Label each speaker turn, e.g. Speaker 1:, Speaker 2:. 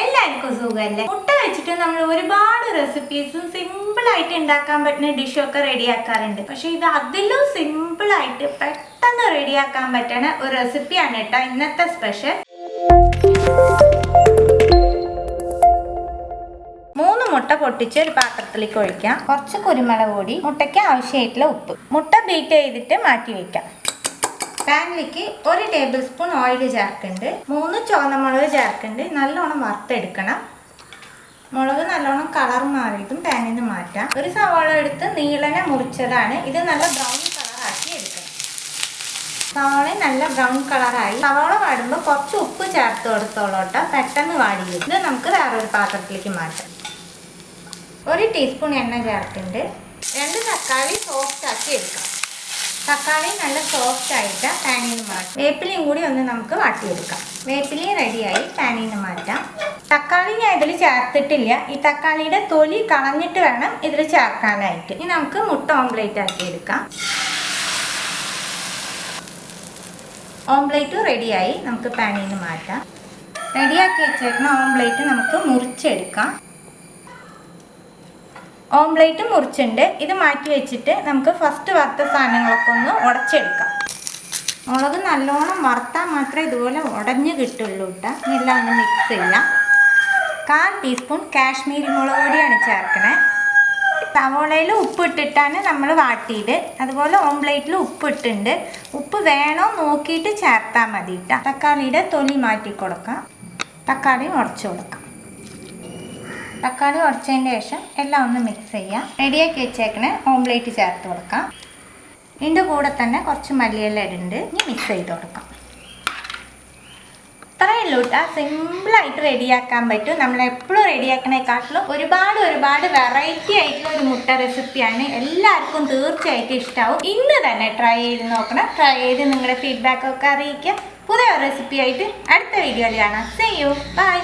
Speaker 1: എല്ലാവർക്കും സുഖമല്ലേ? മുട്ട വെച്ചിട്ട് നമ്മൾ ഒരുപാട് റെസിപ്പീസും സിമ്പിൾ ആയിട്ട് ഉണ്ടാക്കാൻ പറ്റുന്ന ഡിഷൊക്കെ റെഡിയാക്കാറുണ്ട്. പക്ഷെ ഇത് അതിലും സിമ്പിൾ ആയിട്ട് പെട്ടെന്ന് റെഡിയാക്കാൻ പറ്റുന്ന ഒരു റെസിപ്പിയാണ് കേട്ടോ ഇന്നത്തെ സ്പെഷ്യൽ. 3 മുട്ട പൊട്ടിച്ച് ഒരു പാത്രത്തിലേക്ക് ഒഴിക്കാം. കുറച്ച് കുരുമുളക് പൊടി, മുട്ടയ്ക്ക് ആവശ്യമായിട്ടുള്ള ഉപ്പ്. മുട്ട ബീറ്റ് ചെയ്തിട്ട് മാറ്റി വെക്കാം. പാനിലേക്ക് 1 ടേബിൾ സ്പൂൺ ഓയിൽ ചേർക്കുന്നുണ്ട്. 3 ചുവന്ന മുളക് ചേർക്കുന്നുണ്ട്. നല്ലോണം വറുത്തെടുക്കണം. മുളക് നല്ലോണം കളർ മാറിയിട്ടും പാനിൽ നിന്ന് മാറ്റാം. ഒരു സവാള എടുത്ത് നീളനെ മുറിച്ചതാണ്. ഇത് നല്ല ബ്രൗൺ കളറാക്കി എടുക്കണം. സവാള നല്ല ബ്രൗൺ കളറായി. സവാള വാടുമ്പോൾ കുറച്ച് ഉപ്പ് ചേർത്ത് കൊടുത്തോളോട്ടോ, പെട്ടെന്ന് വാടിയത്. ഇത് നമുക്ക് വേറൊരു പാത്രത്തിലേക്ക് മാറ്റാം. 1 ടീസ്പൂൺ എണ്ണ ചേർക്കുന്നുണ്ട്. 2 തക്കാളി സോഫ്റ്റ് ആക്കി എടുക്കാം. തക്കാളി നല്ല സോഫ്റ്റ് ആയിട്ട് പാനിൽ നിന്ന് മാറ്റാം. വേപ്പിലയും കൂടി ഒന്ന് നമുക്ക് വാട്ടിയെടുക്കാം. വേപ്പിലയും റെഡിയായി പാനിൽ നിന്ന് മാറ്റാം. തക്കാളി ഞാൻ ഇതിൽ ചേർത്തിട്ടില്ല. ഈ തക്കാളിയുടെ തൊലി കളഞ്ഞിട്ട് വേണം ഇതിൽ ചേർക്കാനായിട്ട്. ഇനി നമുക്ക് മുട്ട ഓംപ്ലേറ്റ് ആക്കി എടുക്കാം. ഓംപ്ലേറ്റ് റെഡിയായി, നമുക്ക് പാനിൽ നിന്ന് മാറ്റാം. റെഡിയാക്കി വെച്ചേക്കുന്ന ഓംപ്ലേറ്റ് നമുക്ക് മുറിച്ചെടുക്കാം. ഓംപ്ലേറ്റ് മുറിച്ചിട്ടുണ്ട്. ഇത് മാറ്റി വെച്ചിട്ട് നമുക്ക് ഫസ്റ്റ് വറുത്ത സാധനങ്ങളൊക്കെ ഒന്ന് ഉടച്ചെടുക്കാം. മുളക് നല്ലോണം വറുത്താൽ മാത്രമേ ഇതുപോലെ ഉടഞ്ഞ് കിട്ടുള്ളൂ കേട്ടോ. എല്ലാം ഒന്ന് മിക്സ് ചെയ്യാം. 1/4 ടീസ്പൂൺ കാശ്മീരി മുളക് പൊടിയാണ് ചേർക്കണേ. സവോളയിൽ ഉപ്പ് ഇട്ടിട്ടാണ് നമ്മൾ വാട്ടിയത്. അതുപോലെ ഓംപ്ലേറ്റിൽ ഉപ്പ് ഇട്ടിട്ടുണ്ട്. ഉപ്പ് വേണോ നോക്കിയിട്ട് ചേർത്താൽ മതി കേട്ടോ. തക്കാളിയുടെ തൊലി മാറ്റി കൊടുക്കാം. തക്കാളി ഉടച്ചു കൊടുക്കാം. തക്കാളി ഉടച്ചതിന് ശേഷം എല്ലാം ഒന്ന് മിക്സ് ചെയ്യാം. റെഡിയാക്കി വെച്ചേക്കണ ഓംപ്ലേറ്റ് ചേർത്ത് കൊടുക്കാം. ഇതിൻ്റെ കൂടെ തന്നെ കുറച്ച് മല്ലിയില ഇടുന്നുണ്ട്. ഇനി മിക്സ് ചെയ്ത് കൊടുക്കാം. ഇത്രയേ ഉള്ളൂ കേട്ടോ. സിമ്പിളായിട്ട് റെഡിയാക്കാൻ പറ്റും. നമ്മൾ എപ്പോഴും റെഡിയാക്കണേക്കാട്ടിലും ഒരുപാട് വെറൈറ്റി ആയിട്ടുള്ള ഒരു മുട്ട റെസിപ്പിയാണ്. എല്ലാവർക്കും തീർച്ചയായിട്ടും ഇഷ്ടമാവും. ഇന്ന് തന്നെ ട്രൈ ചെയ്ത് നോക്കണം. ട്രൈ ചെയ്ത് നിങ്ങളുടെ ഫീഡ്ബാക്കൊക്കെ അറിയിക്കുക. പുതിയ റെസിപ്പി ആയിട്ട് അടുത്ത വീഡിയോയിൽ കാണാം. See you. Bye.